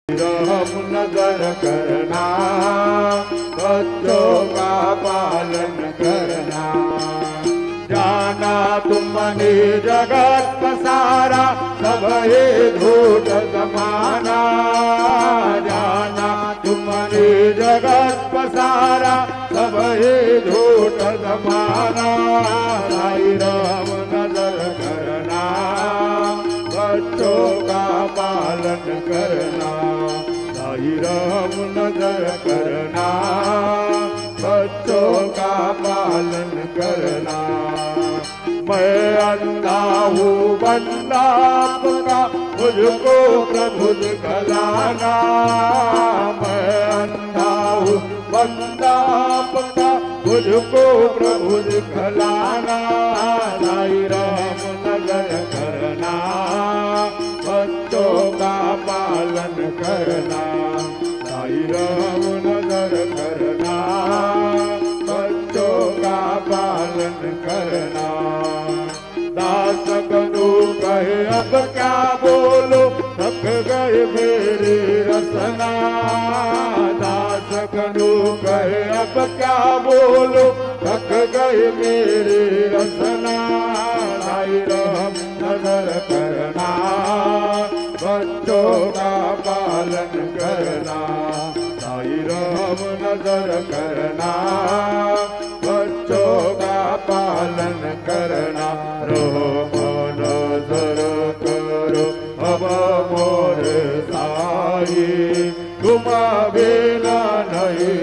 रहम नजर करना, बच्चों का पालन करना। जाना तुमने जगत पसारा, सब ये झूठ जमाना। जाना तुमने जगत पसारा, सब ये झूठ जमाना। रहम नजर करना, बच्चों का पालन करना। रहम नजर करना, बच्चों का पालन करना। मैं अंधा हूँ बंदा आपका, मुझको प्रभु दिखलाना। मैं अंधा हूँ बंदा आपका, मुझको प्रभु दिखलाना। रहम नजर करना, बच्चों का पालन करना। रहम नजर करना, बच्चों का पालन करना। दास कनु कहे अब क्या बोलो, थक गए मेरी रसना। दास कनु कहे अब क्या बोलो, थक गए मेरी रसना। रहम नजर करना, बच्चों का पालन करना। रहम नजर करना, बच्चों का पालन करना। रहम नजर करो अब मोर साई, तुम बिना नहीं